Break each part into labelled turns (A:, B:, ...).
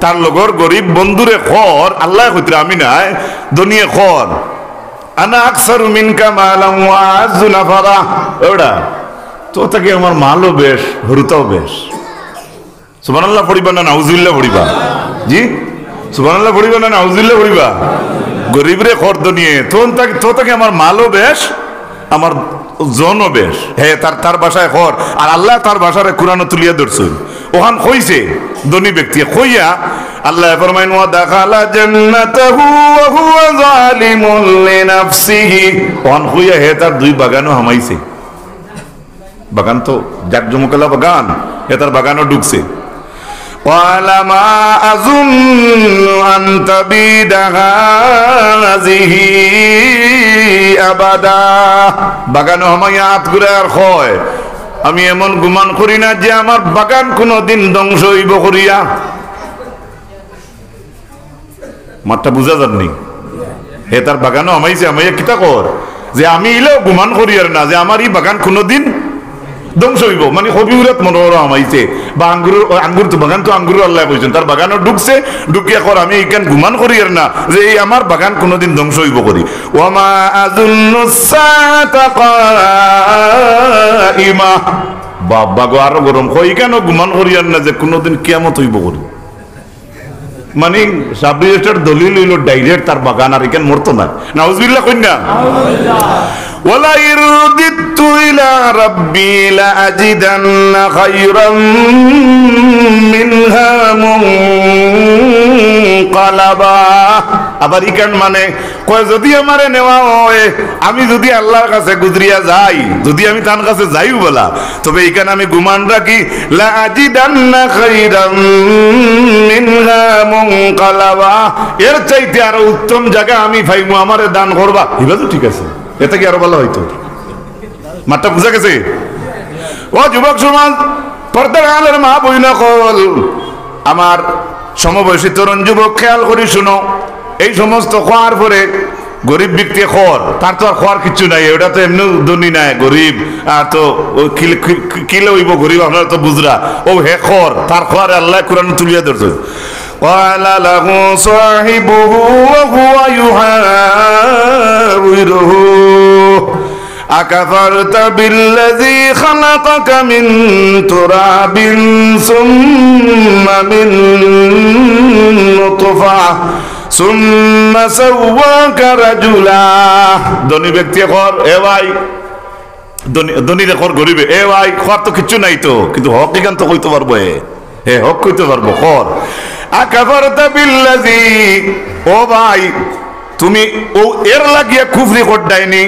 A: তার লগর গরিব বন্ধুরে খর আল্লাহ কইতরা আমি নাই দুনিয়া খর আনা আকসারু মিনকা মালাম ওয়া আযু নাফারা ওড়া তো তাকে আমার মালও বেশ হরুতাও বেশ সুবহানাল্লাহ পড়িবা না নাউজুবিল্লাহ পড়িবা জি সুবহানাল্লাহ পড়িবা না নাউজুবিল্লাহ পড়িবা গরিবরে খর দুনিয়া তো তাকে আমার মালও বেশ আমার জনও বেশ হ্যাঁ তার ভাষায় খর আর আল্লাহ তার ভাষারে কুরআনে তুলিয়া ধরছেন ওখান কইছে ধনী ব্যক্তি কইয়া আল্লাহ ফরমাইন ওয়া দাখালা জান্নাতাহু ওয়া হুয়া যালিমুন লিনাফসিহি ওখান কইয়া হে তার দুই বাগানও হামাইছে বাগান তো জাকজমকলা বাগান হে তার বাগানও ঢুকছে ওয়ালা মা আযুন্নু আন তাবিদা হাযিহি আবাদা বাগানও হামাইয়া হাত ঘুরে আর কয় আমি এমন গুমান করি না যে আমার বাগান কোনদিন ধ্বংস হইব করিয়া মাঠটা বুঝা যাননি হে তার বাগানও আমাইছে আমাইয়া কিতা কর যে আমি ইলেও গুমান করি আর না যে আমার এই বাগান কোনদিন ধ্বংস হইব মানে হবিউরাত মনোহর আমাইছে বা আঙ্গুর তো বাগান তো আঙ্গুর আল্লাহ কইছেন তার বাগানও ঢুকছে ঢুকিয়া কর আমি এইখান গুমান করি আর না যে এই আমার বাগান কোনদিন ধ্বংস হইব করি ওয়ামা আযুন্নুস সাআতা কাইমা বাবা গো আরো গরম কই কেন গুমান করি আর না যে কোনদিন কিয়ামত হইব করি মানে সাবরিস্টার দলিল হইল ডাইরেক্ট তার বাগান আর এখান মরতো না নাউজুবিল্লাহ কইনা ওয়ালা ইরদিতু ইলা রাব্বি লা আজিদান্না খায়রাম মিনহা মুনকালাবা আবার ইকান মানে কয় যদি আমারে নেওয়া হয় আমি যদি আল্লাহর কাছে গুজরিয়া যাই যদি আমি তার কাছে যাইও বলা তবে ইকান আমি গুমান রাখি লা আজিদান্না খায়রাম মিনহা মুনকালাবা এর চাইতে আরো উত্তম জায়গা আমি পাইমু আমারে দান করবা হিবা তো ঠিক আছে এটা কি আরো ভালো হইতো মাত্রা বুঝা গেছে ও যুবক সমাজ পর্দার আলের মা বইনা কল আমার সমবয়সী তরুণ যুবক খেয়াল করে শুনো এই সমস্ত খাওয়ার পরে গরিব ব্যক্তি খর তার তো আর খাওয়ার কিছু নাই ওটা তো এমনি ধনী নাই গরিব আর তো কিলে হইব গরিব আপনারা তো বুঝরা ও হে খর তার খাওয়ার আল্লাহ কোরআন তুলিয়া ধরছে قال له صاحبه وهو يحاوره أكفرت بالذي خلقك من تراب ثم من نطفة ثم سواك رجلا ধনী ব্যক্তি কর এ ভাই ধনী রে কর গরিবে এ ভাই কর তো কিছু নাই তো কিন্তু হক কিগান তো কইতে পারবো এ হক কইতে পারবো কর আকাফারতা বিল্লাযী ও ভাই তুমি ও এর লাগিয়া কুফরি করদাইনি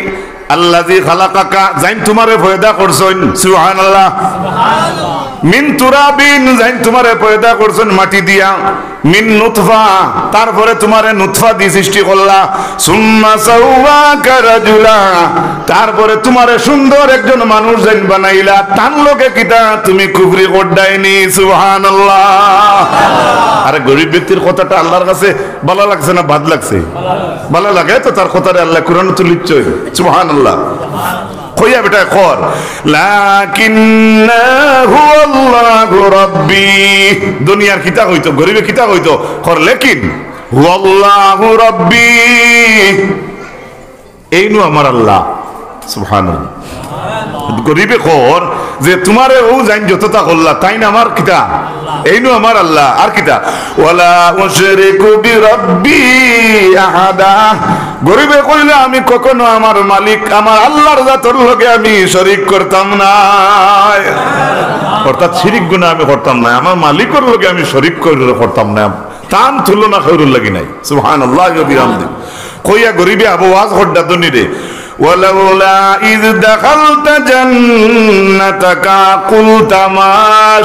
A: আল্লাযী খালাকাকা জাইন তোমারে পয়দা করছেন সুবহানাল্লাহ সুবহানাল্লাহ মিন তুরাবিন জাইন তোমারে পয়দা করছেন মাটি দিয়া মিন নুতফা তারপরে তোমারে নুতফা দিয়ে সৃষ্টি করলা সুম্মা সাওয়াকা রাজুলা তারপরে তোমারে সুন্দর একজন মানুষ জাইন বানাইলা তার লগে কিটা তুমি কুফরি করদাইনি সুবহানাল্লাহ আরে গরিব ব্যক্তির কথাটা আল্লাহর কাছে ভালো লাগছে না বাদ লাগছে ভালো লাগে তো তার কথারে আল্লাহ কোরআন তুলিচ্ছে সুবহানাল্লাহ কইয়া বেটা কর লাকিন্নাহু আল্লাহু রাব্বি দুনিয়ার কিতা হইতো গরিবে কিতা হইতো কর লেকিন হুয়াল্লাহু রাব্বি এইনু আমার আল্লাহ সুবহানাল্লাহ গরিবে কর যে তোমারে ও জাইন যতটা করলা তাই না আমার কিতা এইনু আমার আল্লাহ আর কিতা ওয়ালা উশরিকু বিরাব্বি আহাদা গরিবে কইলা আমি কখনো আমার মালিক আমার আল্লাহর জাতের লগে আমি শরীক করতাম না অর্থাৎ শিরিক গুনাহ আমি করতাম না আমার মালিকের লগে আমি শরীক করতাম না তান তুলনা কইরুল লাগি নাই সুবহানাল্লাহ ওয়া বিহামদি কইয়া গরিবে আওয়াজ হড্ডা দনিরে ولولا إذ دخلت جنتك قلت ما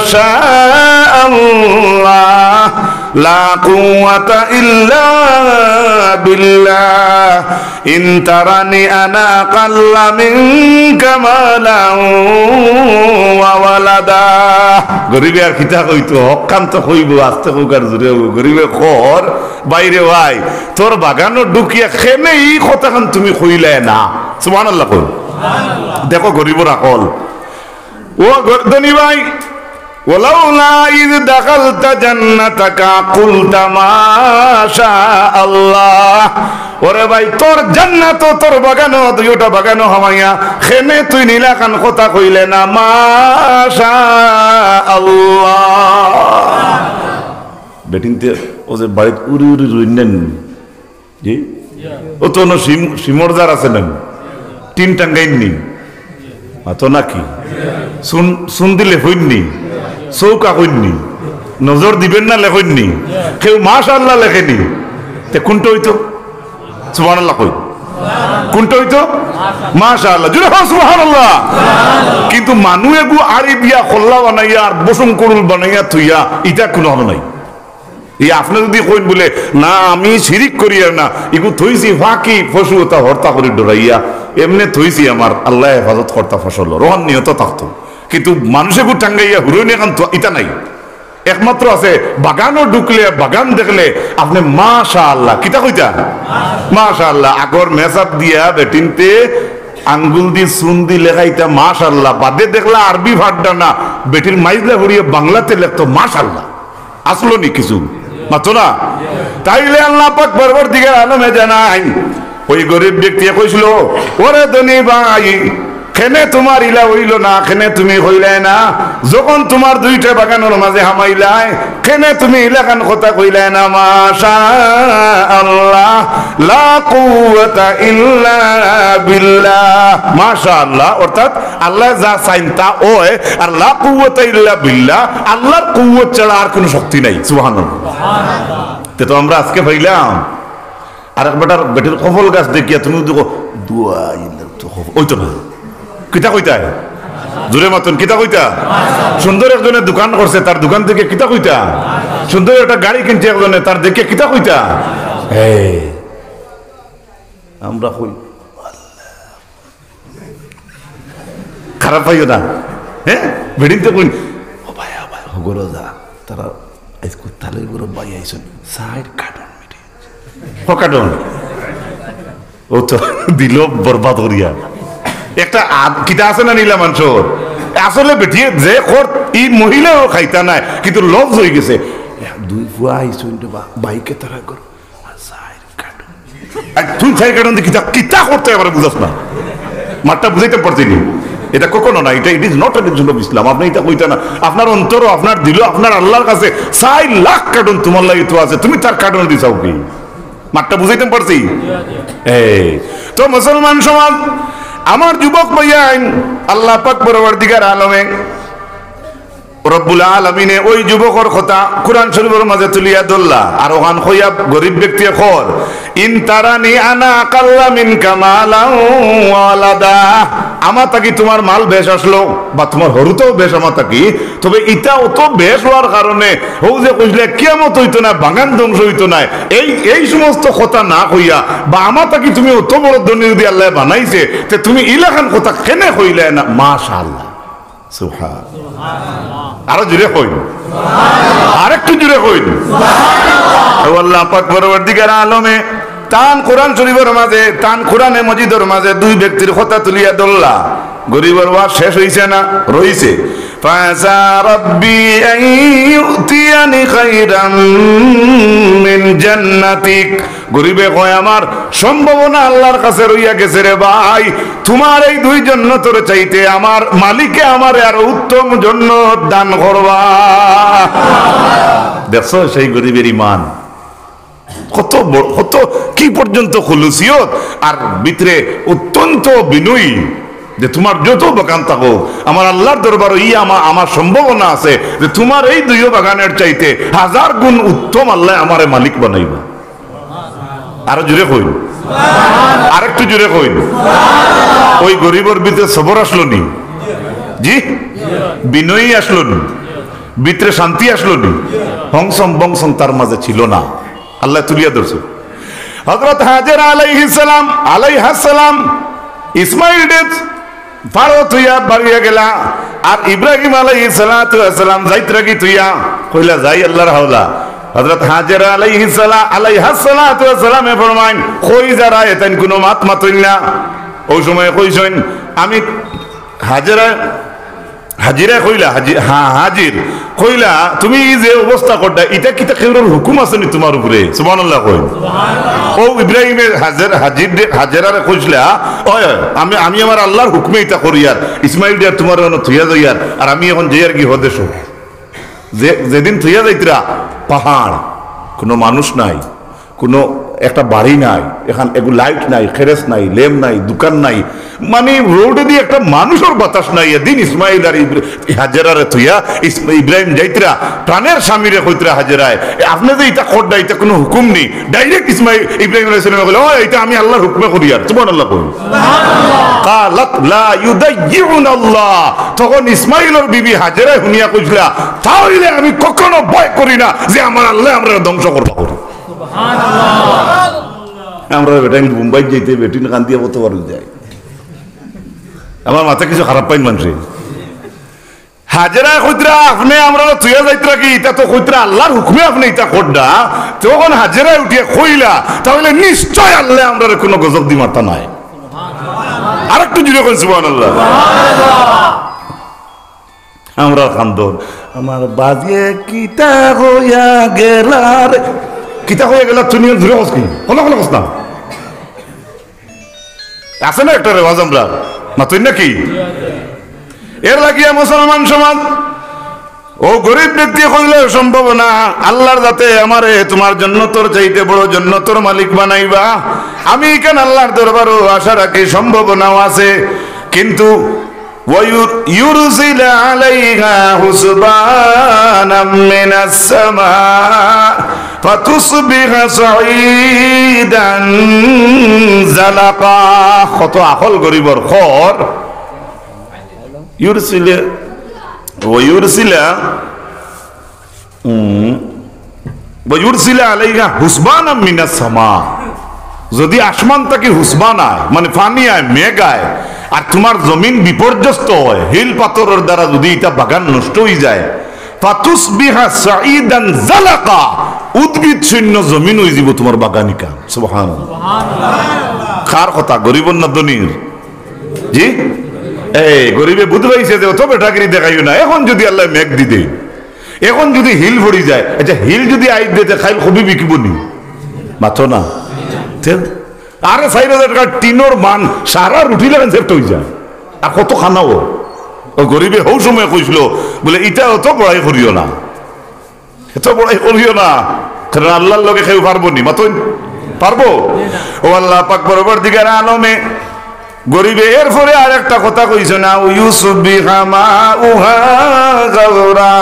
A: شاء الله لا قوة إلا بالله إن ترني أنا أقل منك مالا وولدا গরিবে আর কিতা কইতো হকান্ত কইব আস্তে কইবার জুরে গরিবে খর বাইরে ভাই তোর বাগানো ঢুকিয়া খেনে এই কথাখান তুমি কইলে না সুবহানাল্লাহ কই সুবহানাল্লাহ দেখো গরিবর আকল ও ধনী ভাই ওয়ালাউলা ইয দাখালতা জান্নাতাকা কুলতা মা শা আল্লাহ। ওরে ভাই তোর জান্নাত তোর বাগানো দুইটা বাগানো হমাইয়া খেনে তুই নীলা খান কথা কইলে না মা শা আল্লাহ। বেটিংতে ও যে বাড়িত উড়ি উড়ি রইনেন জি ও তো না সিমরদার আছে না তিন টাঙ্গাইননি তো নাকি শুন দিলে হইননি চৌকা হইননি নজর দিবেন না লেখেননি কেউ মাশাআল্লাহ লেখেনি তে কোনটা হইতো সুবহানাল্লাহ কই কোনটা হইতো মাশাআল্লাহ জুড়ে হো সুবহানাল্লাহ। কিন্তু মানুয়ে গু আরবিয়া খোল্লা বানাইয়া আর বসুম কুরুল বানাইয়া থুইয়া এটা কোনো হলো নাই। এই আপনি যদি কইন বলে না আমি শিরিক করি না এগু থইছি ফাঁকি ফসু তা হর্তা করে ডরাইয়া এমনি থইছি আমার আল্লাহ হেফাজত কর্তা ফসল রোহান নিহত থাকতো। কিন্তু মানুষে গু টাঙ্গাইয়া হুরইনে এখন এটা নাই। একমাত্র আছে বাগানও ঢুকলে বাগান দেখলে আপনি মাশাআল্লাহ কিতা কইতা মাশাআল্লাহ আগর মেসাব দিয়া বেটিনতে আঙ্গুল দি সুন দি লেখাইতা মাশাআল্লাহ বাদে দেখলা আরবি ভাড়া না বেটির মাইজলা ভরিয়ে বাংলাতে লেখতো মাশাআল্লাহ আসলো নি কিছু মাত্র না। তাইলে আল্লাহ পাক পরবর্তীকার আলমে জানাই ওই গরিব ব্যক্তি কইছিল ওরে ধনী ভাই খেনে তোমার ইলা হইল না খেনে তুমি হইলে না যখন তোমার দুইটা বাগানের মাঝে হামাইলাই খেনে তুমি ইলাকান কথা কইলে না মাশা আল্লাহ লা কুওয়াতা ইল্লা বিল্লাহ। মাশা আল্লাহ অর্থাৎ আল্লাহ যা চাইন তা ওই আর লা কুওয়াতা ইল্লা বিল্লাহ আল্লাহর কুওয়াত ছাড়া আর কোনো শক্তি নাই। সুবহানাল্লাহ সুবহানাল্লাহ। তো আমরা আজকে পাইলাম আরেক বেটার কফল গাছ দেখিয়া তুমি দেখো দুয়া ইল্লা তো ওই তো না কিতা কইতা জোরে মাতন কিতা কইতা সুন্দর একজনের দোকান করছে তার দোকান থেকে কিতা কইতা সুন্দর একটা গাড়ি কিনছে একজনে তার দেখে কিতা কইতা আমরা কই খারাপ পাইও না হ্যাঁ বেডিং তো কই ও ভাই হগরো যা তারা আজকে তালে গরো ভাই আইছেন সাইড কাটন মিটে কাটন ও তো দিল বরবাদ করিয়া একটা কিতা আছে না নীলা মাংস আসলে বেটিয়ে যে খর এই মহিলাও খাইতা নাই কিন্তু লভ হয়ে গেছে দুই ফুয়া আইসুন বাইকে তারা করো তুই সাইড কাটন কিতা কিতা করতে এবারে বুঝাস না মাঠটা বুঝাইতে পারছি নি এটা কখনো না এটা it is not a religion of Islam. আপনি এটা কইতা না আপনার অন্তর আপনার দিল আপনার আল্লাহর কাছে 4 লাখ কার্টন তোমার লাগি তো আছে তুমি তার কার্টন দিছাও কি মাঠটা বুঝাইতে পারছি। এই তো মুসলমান সমাজ আমার যুবক ভাইয়ান আল্লাহ পাক পরবর্তীকার আলমে রব্বুল আলামিনে ওই যুবকর কথা কুরআন শরীফের মাঝে তুলিয়া ধরলা আর ওখান হইয়া গরিব ব্যক্তি খর ইন তারানি আনা আকাল্লা মিনকা মালান ওয়ালাদা আমা তাকি তোমার মাল বেশ আসলো বা তোমার হরুতেও বেশ আমা তাকি তবে ইটা অত বেশ হওয়ার কারণে ও যে কইলে কিয়ামত হইতো না বাগান ধ্বংস হইতো না এই সমস্ত কথা না কইয়া বা আমা তাকি তুমি অত বড় ধনী যদি আল্লাহ বানাইছে তে তুমি ইলাখান কথা কেনে কইলে না মাশাআল্লাহ সুবহানাল্লাহ আরো জুড়ে কইন আরেকটু জুড়ে কইন আল্লাহ পাক পরবর্তীকার আলমে তান কোরআন শরীফের মাঝে তান কোরআনে মজিদের মাঝে দুই ব্যক্তির কথা তুলিয়া ধরলা গরিবের ওয়াজ শেষ হইছে না রইছে ফাসা রাব্বি আন ইউতিয়ানি খাইরাম মিন জান্নাতিক গরিবে কয় আমার সম্ভাবনা আল্লাহর কাছে রইয়া গেছে রে ভাই তোমার এই দুই জান্নাতের চাইতে আমার মালিকে আমারে আর উত্তম জান্নাত দান করবা। দেখছো সেই গরিবের ঈমান কত কত কি পর্যন্ত খুলুসিয়ত আর ভিতরে অত্যন্ত বিনয়ী যে তোমার যত বাগান থাকো আমার আল্লাহর দরবারে আমার সম্ভাবনা আছে যে তোমার এই দুই বাগানের চাইতে 1000 গুণ উত্তম আল্লাহ আমারে মালিক বানাইবা। আরো জোরে কইন আরেকটু জোরে কইন ওই গরিবের ভিতরে সবর আসলো নি জি বিনয়ী আসলো নি ভিতরে শান্তি আসলো নি হংসম বংসম তার মাঝে ছিল না। আল্লাহ তুলিয়া ধরছে হযরত হাজেরা আলাইহিস সালাম ইসমাইল ডেথ ভারত হইয়া বাড়িয়া গেলা আর ইব্রাহিম আলাইহিস সালাম যাইত্রা কি তুইয়া কইলা যাই আল্লাহর হাওলা হযরত হাজেরা আলাইহিস সালাম এ ফরমাইন কই যারা এতেন কোনো মাত মাতইন না ওই সময় কইছেন আমি হাজিরা কইলা হাজির কইলা তুমি যে অবস্থা করতা এটা কিতা কেউর হুকুম আছে নি তোমার উপরে সুবহানাল্লাহ কই ও ইব্রাহিমের হাজেরারে কইছলা ওই আমি আমার আল্লাহর হুকুমে এটা করি আর ইসমাইল দিয়া তোমার থইয়া যাইয়ার আর আমি এখন যাইয়ার কি হদেশ যেদিন থইয়া যাইতরা পাহাড় কোনো মানুষ নাই কোনো একটা বাড়ি নাই এখান এগুলো লাইট নাই খেরেস নাই লেম নাই দোকান নাই মানে রোডে দিয়ে একটা মানুষের বাতাস নাই এদিন ইসমাইল আর হাজেরারে থইয়া ইব্রাহিম যাইতরা প্রাণের স্বামীরে কইতরা হাজেরায় আপনি যে এটা করডা এটা কোনো হুকুম নেই ডাইরেক্ট ইসমাইল ইব্রাহিম আলাইহিস সালাম বলে ও এটা আমি আল্লাহর হুকুমে করি আর সুবহানাল্লাহ কই কালাত লা ইউদাইয়ুনাল্লাহ তখন ইসমাইলের বিবি হাজেরা শুনিয়া কইছলা তাহলে আমি কখনো ভয় করি না যে আমার আল্লাহ আমরা ধ্বংস করবা করি আমরা বেটাইন মুম্বাই যাইতে বেটিন কান্দিয়া বলতে পারল যায় আমার মাথা কিছু খারাপ পাইন মানুষে হাজেরা কইতরা আপনি আমরা তুইয়া যাইতরা কি এটা তো কইতরা আল্লাহর হুকুমে আপনি এটা করডা তখন হাজেরা উঠিয়া কইলা তাহলে নিশ্চয় আল্লাহ আমরা কোনো গজব দি মারতা নাই আরেকটু জুড়ে কইন সুবহানাল্লাহ আমরা কান্দন আমার বাজে কিতা হইয়া গেলার কিতা হয়ে গেল তুমি ধরে কস কি কোনো কস না আছে না একটা রেওয়াজ আমরা না তুই নাকি এর লাগিয়া মুসলমান সমাজ ও গরিব ব্যক্তি কইলে সম্ভব না আল্লাহর যাতে আমারে তোমার জান্নাতের চাইতে বড় জান্নাতের মালিক বানাইবা আমি কেন আল্লাহর দরবারও আশা রাখি সম্ভাবনাও আছে কিন্তু ويرسل عليها حسبانا من السماء فتصبح صعيدا زلقا কত আকল গরিবর খর ويرسل عليها حسبانا من السماء যদি আসমান থেকে হুসবান আয় মানে পানি আয় মেঘ আয় আর তোমার জমিন বিপর্যস্ত হয় হিল পাথরের দ্বারা যদি এটা বাগান নষ্ট হয়ে যায় ফাতুসবিহা সাঈদান জালাকা উদ্ভিদ শূন্য জমিন হয়ে যাব তোমার বাগানিকা সুবহানাল্লাহ কার কথা গরিবর না ধনীর জি এই গরিবে বুঝ পাইছে যে অত বেটাগিরি দেখাইও না এখন যদি আল্লাহ মেঘ দিতে এখন যদি হিল ভরি যায় আচ্ছা হিল যদি আই দিতে খাইল খুবই বিকিব নি মাথো না আরে 4,000 টাকা টিনোর মান সারা রুটি লাগান সেফট হয়ে যায় আর কত খানাও ও গরিবে হৌ সময় কইছিল বলে এটা অত বড়াই করিও না এত বড়াই করিও না কারণ আল্লাহর লগে কেউ পারবো নি মাতন পারবো ও আল্লাহ পাক পরবর্তীকার আলমে গরিবে এরপরে আর একটা কথা কইছে না ইউসবিহা মাউহা গাওরা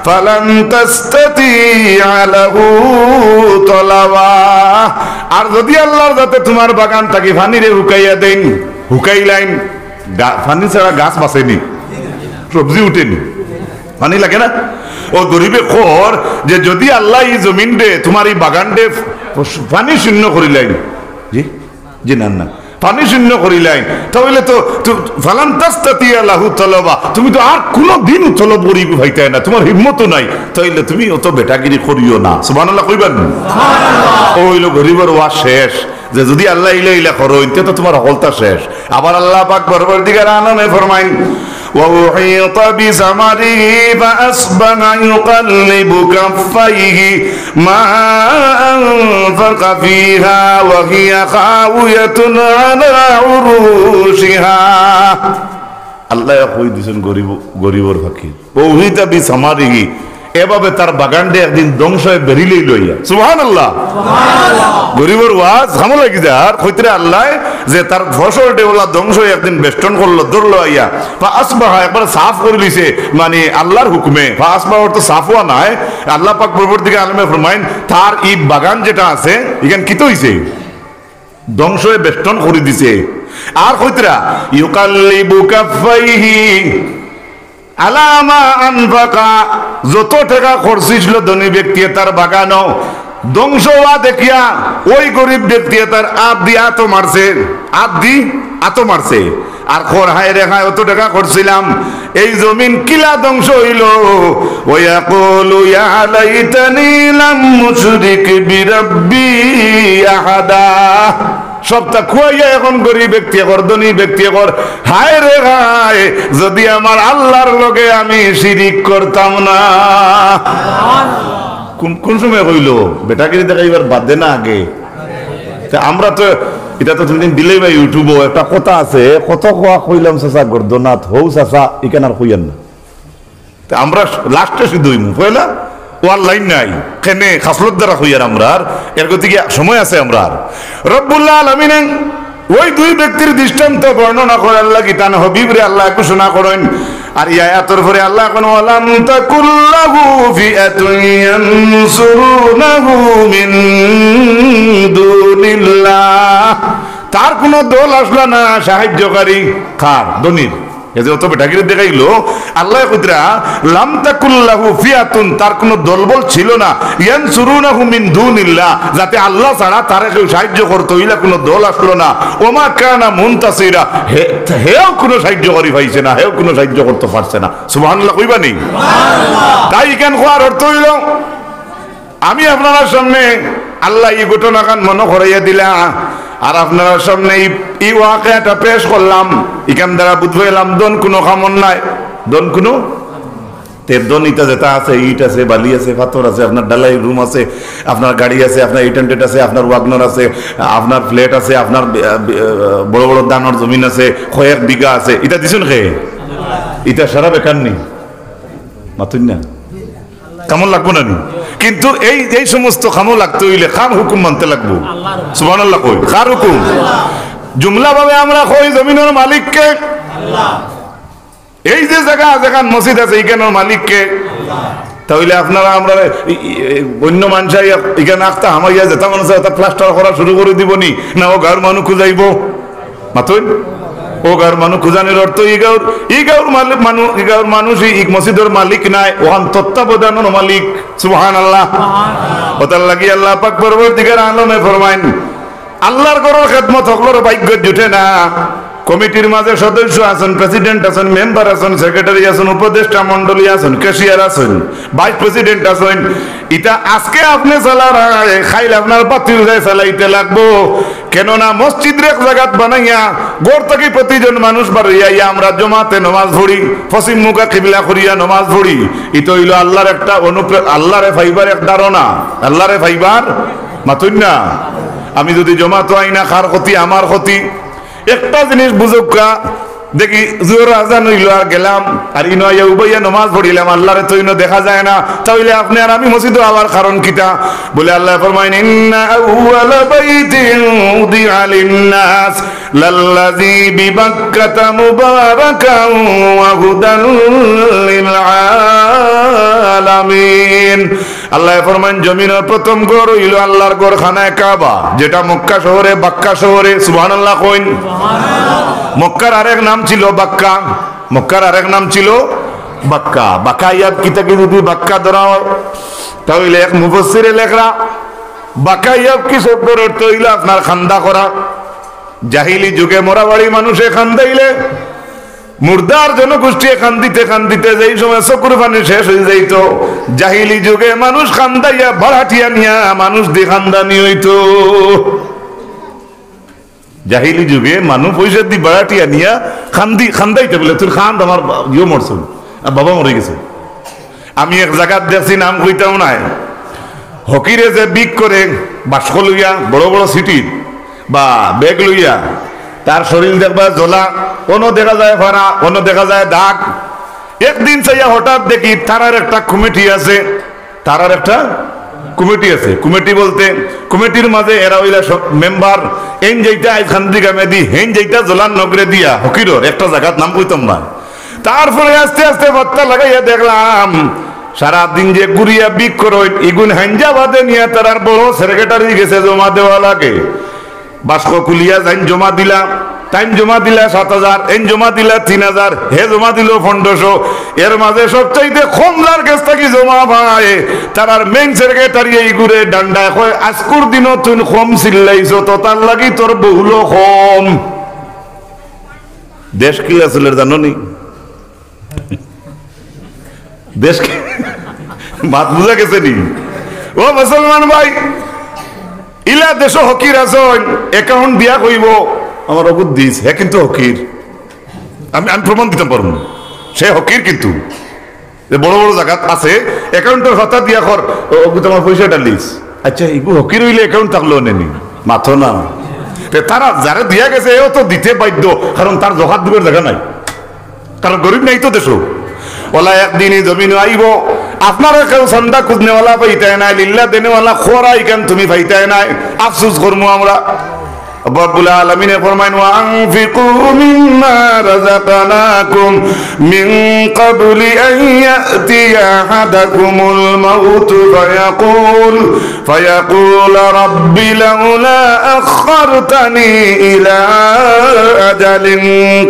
A: ফালান তাসতাতিআ লাহু তালাওয়া আর যদি আল্লাহর যাতে তোমার বাগান থাকি পানিরে হুকাইয়া দেন হুকাইলাইন পানি ছাড়া গাছ বাঁচেনি সবজি উঠেনি পানি লাগে না ও গরিবে খর যে যদি আল্লাহ এই জমিন দে তোমার এই বাগান দে পানি শূন্য করিলাইন জি জি না পানি শূন্য করিলাই তাহলে তো ফালান তাসতাতিয়া লাহু তালাবা তুমি তো আর কোনো দিন তলব করিব ভাইতে না তোমার হিম্মত নাই তাইলে তুমি অত বেটাগিরি করিও না সুবহানাল্লাহ কইবেন সুবহানাল্লাহ ও হইলো গরিবের ওয়াজ শেষ যে যদি আল্লাহ ইলা ইলা করো ইতে তো তোমার হলতা শেষ আবার আল্লাহ পাক পরবর্তীকার আলমে ফরমাইন وَأُحِيطَ بِثَمَرِهِ فَأَصْبَحَ يُقَلِّبُ كَفَّيْهِ مَا أَنفَقَ فِيهَا وَهِيَ خَاوِيَةٌ عَلَى عُرُوشِهَا আল্লাহ কই দিছেন গরিবর ফকির ওহিতা বিসামারিহি এভাবে তার বাগানটা একদিন ধ্বংস হয়ে বেরিলেই লইয়া সুবহানাল্লাহ সুবহানাল্লাহ গরিবর ওয়াজ হামো লাগি যা আর কইতরে আল্লাহ যে তার ফসলটা ওলা ধ্বংস হয়ে একদিন বেষ্টন করলো ধরলো আইয়া ফা আসবাহা একবার সাফ করে দিছে মানে আল্লাহর হুকুমে ফা আসবাহ তো সাফ হওয়া নাই আল্লাহ পাক পরবর্তীকালে আলমে ফরমাইন তার এই বাগান যেটা আছে এখান কি তো হইছে ধ্বংস হয়ে বেষ্টন করে দিছে আর কইতরা ইউকাল্লিবু কাফাইহি আলামা আনফাকা যত টাকা খরচিছিল ধনী ব্যক্তি তার বাগানো ধ্বংস হওয়া দেখিয়া ওই গরিব ব্যক্তি তার আতো মারছে আর খর হায় রেখায় অত টাকা করছিলাম এই জমিন কিলা ধ্বংস হইল ওয়ায়াকুলু ইয়া লাইতানি লাম মুশরিক বিরাব্বি আহাদা সবটা খুয়াইয়া এখন গরিব ব্যক্তি কর, ধনী ব্যক্তি কর। হায় রে হায়, যদি আমার আল্লাহর লগে আমি শিরিক করতাম না। কোন সময় কইল বেটাগিরি দেখাইবার বাদে না আগে? আমরা তো এটা তো তুমি দিলেই ভাই ইউটিউব একটা কথা আছে, কত কোয়া কইলাম চাচা গর্দনাথ হৌ চাচা ইকেন আর কইয়েন না। আমরা লাস্টে শুধু কইলা ওয়ার লাইন নাই কেনে খাসলত দ্বারা হইয়ার আমরা এর গতি সময় আছে আমরা। রব্বুল আলামিন ওই দুই ব্যক্তির দৃষ্টান্ত বর্ণনা করে আল্লাহ কি তান হবিবরে আল্লাহ ঘোষণা করেন। আর এই আয়াতের পরে আল্লাহ কোন ওয়ালাম তাকুল্লাহু ফিআতুন ইয়ানসুরুনাহু মিন দুনিল্লাহ, তার কোন দল আসলো না সাহায্যকারী। কার? ধনীর। অত বেটাগিরি দেখাইলো আল্লাহ কইতরা লাম তাকুল্লাহু ফিআতুন, তার কোন দলবল ছিল না, ইয়ানসুরুনাহু মিন দুনিল্লাহ, যাতে আল্লাহ ছাড়া তারে কেউ সাহায্য করতো, ইলা কোন দল আসলো না। ওমা কানা মুনতাসিরা, হেও কোন সাহায্যকারী পাইছে না, হেও কোন সাহায্য করতে পারছে না। সুবহানাল্লাহ কইবা নি? সুবহানাল্লাহ। তাই কেন কোয়ার অর্থ হইল আমি আপনার সামনে আল্লাহ এই ঘটনা কান মনে করাইয়া দিলা, আর আপনার সামনে এই ওয়াকিয়াটা পেশ করলাম। এখান দ্বারা বুঝতে পারলাম দন কোনো কামন নাই, দন কোনো দন ইটা যেটা আছে, ইট আছে, বালি আছে, পাথর আছে, আপনার ডালাই রুম আছে, আপনার গাড়ি আছে, আপনার ইটেন্টেড আছে, আপনার ওয়াগনার আছে, আপনার ফ্ল্যাট আছে, আপনার বড় বড় দানোর জমিন আছে, কয়েক বিঘা আছে, এটা দিছুন খে এটা সারা বেকার নেই মাতুন না কেমন লাগবো না নি? কিন্তু এই সমস্ত খামও লাগতে হইলে খার হুকুম মানতে লাগবো। সুবহানাল্লাহ কই খার হুকুম জুমলা ভাবে আমরা কই জমিনের মালিককে আল্লাহ, এই যে জায়গা যেখান মসজিদ আছে এখানের মালিককে। তাহলে আপনারা আমরা অন্য মানুষ এখানে আখতা হামাইয়া যেটা মানুষ প্লাস্টার করা শুরু করে দিবনি না? ও গাঁর মানুষ খুঁজাইব মাতুন, ও গাঁর মানুষ খুঁজানোর অর্থ ই গাঁর মালিক মানুষ, ই গাঁর মানুষ ই মসজিদের মালিক নাই, ওখান তত্ত্বাবধানের মালিক। সুবহানাল্লাহ। ওটার লাগি আল্লাহ পাক পরবর্তীকার আলমে ফরমাইন আল্লাহর ঘরের খেদমত হকলের ভাগ্য জুটে না। কমিটির মাঝে সদস্য আছেন, প্রেসিডেন্ট আছেন, মেম্বার আছেন, সেক্রেটারি আছেন, উপদেষ্টা মন্ডলী আছেন, ক্যাশিয়ার আছেন, ভাইস প্রেসিডেন্ট আছেন। এটা আজকে আপনি চালার খাইলে আপনার বাতিল যায় চালাইতে লাগবো। কেননা মসজিদ এক জায়গাত বানাইয়া গোর থেকে প্রতিজন মানুষ বাড়িয়া আমরা জমাতে নমাজ পড়ি, পশ্চিম মুখা কিবলা করিয়া নমাজ পড়ি। এটা হইল আল্লাহর একটা আল্লাহরে ফাইবার এক ধারণা, আল্লাহরে ফাইবার মাতুন না। আমি যদি জমাতো আইনা কার ক্ষতি? আমার ক্ষতি। একটা জিনিস বুঝুকা দেখি জোর আজান হইল আর গেলাম আর ইনয়া উবাইয়া নমাজ পড়িলাম, আল্লাহরে তো ইনো দেখা যায় না, তাহলে আপনি আর আমি মসজিদে আবার কারণ কিটা? বলে আল্লাহ ফরমাইন ইন্না আউওয়ালা বাইতিন উদিআ লিন-নাস লাল্লাযী বিবাক্কাতা মুবারাকান ওয়া হুদাল লিল আলামিন। আল্লাহ ফরমাইন জমিনের প্রথম ঘর হইল আল্লাহর ঘর খানায়ে কাবা, যেটা মক্কা শহরে, বাক্কা শহরে। সুবহানাল্লাহ কইন। মক্কার আরেক নাম ছিল বাক্কা, মক্কার আরেক নাম ছিল বাক্কা। বাক্কা ইয়াদ কিতাকে যদি বাক্কা ধরা তাহলে এক মুফাসসিরে লেখরা বাক্কা ইয়াদ কি শব্দের অর্থ হইল আপনার খান্দা করা। জাহিলি যুগে মোরাবাড়ি মানুষে খান্দাইলে মুর্দার জনগোষ্ঠী খান্দিতে যেই সময় চকুর পানি শেষ হয়ে যাইত, জাহিলি যুগে মানুষ খান্দাইয়া ভাড়াটিয়া নিয়া মানুষ দিয়ে খান্দানি হইতো। জাহিলি যুগে মানুষ পয়সা দিয়ে বাড়াটিয়া নিয়া খান্দাইতে বলে তোর খান আমার ইয়ে মরছ, বাবা মরে গেছে। আমি এক জায়গার দেখছি, নাম কইতাম নাই, হকিরে যে বিক করে বাস্ক লইয়া বড় বড় সিটির বা ব্যাগ লইয়া তার শরীর দেখবা জ্বলা, কোনো দেখা যায় ফাড়া, কোনো দেখা যায় দাগ। একদিন চাইয়া হঠাৎ দেখি তারার একটা কমিটি আছে, তারার একটা কমিটি আছে। কমিটি বলতে কমিটির মাঝে এরা হইলা মেম্বার, এন যেটা খান্দি গামে দি হেন যেটা জলান নগরে দিয়া হকিরর একটা জায়গার নাম কইতাম না। তারপরে আস্তে আস্তে ভত্তা লাগাইয়া দেখলাম সারাদিন যে গুড়িয়া বিক করো ইগুন হাঞ্জাবাদে নিয়ে তার বড় সেক্রেটারি গেছে জমা দেওয়া লাগে। বাস্ক কুলিয়া যাইন জমা দিলা, টাইম জমা দিলা ৭,০০০, এন জমা দিলা ৩,০০০, হে জমা দিল ১৫০০। এর মাঝে সবচাইতে কমলার কাছ থেকে জমা পায় তার মেইন সেক্রেটারি এই ঘুরে ডান্ডায় কয় আজকুর দিনও তুই কম চিল্লাইছ তো তার লাগি তোর বহুল কম। দেশ কি আসলে জানো নি? দেশ কি মাত বুঝা গেছে নি? ও মুসলমান ভাই, ইলা দেশ হকির আছেন অ্যাকাউন্ট দিয়া কইব আমার অগুদ দিস হ্যাঁ কিন্তু হকির আমি আমি প্রমাণ দিতে পারবো সে হকির কিন্তু বড় বড় জায়গা আছে অ্যাকাউন্টের হতা দিয়া কর অগুদ আমার পয়সাটা লিস আচ্ছা এগু হকির হইলে অ্যাকাউন্ট থাকলেও নেনি মাথো না তারা যারা দিয়া গেছে এও তো দিতে বাধ্য কারণ তার জখাত দিবের জায়গা নাই কারণ গরিব নাই তো দেশ ওলা একদিনই জমিন আইব আপনারা কেউ সন্ধ্যা খুঁজনেওয়ালা পাইতায় নাই লিল্লা দেনেওয়ালা খোরা ইকান তুমি পাইতায় নাই আফসুস করবো আমরা রব্বুল আলামিন ফরমায়েন ওয়া আনফিকু মিম্মা রাযাকনাকুম মিন ক্বাবলি আন ইয়াতিয়া আহাদাকুমুল মাউত ফায়াকুল রাব্বি লাউলা আখখারতানি ইলা আজালিন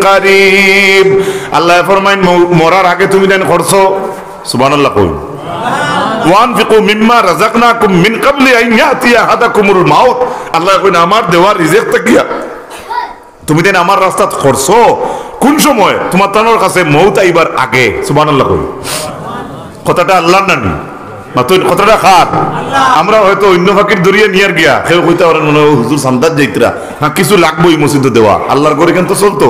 A: কারীব আল্লাহ ফরমায়েন মরার আগে তুমি দেন খরচো সুবহানাল্লাহ কই ওয়ানফিকু মিম্মা রাযাকনাকুম মিন ক্বাবলি আন ইয়াতিয়া আহাদাকুমুল মাউত আল্লাহ কইন আমার দেওয়ার রিজিক তাকিয়া তুমি দেন আমার রাস্তাত খরচো কোন সময় তোমার তানোর কাছে মউত আইবার আগে সুবহানাল্লাহ কই কথাটা আল্লাহর নানি মাতুন কথাটা খাত আমরা হয়তো অন্য ফাকির দরিয়া নিয়ার গিয়া কেউ কইতে পারেন মনে হুজুর সামদার যাইতরা হ্যাঁ কিছু লাগবই মসজিদে দেওয়া আল্লাহর করে কেন তো চলতো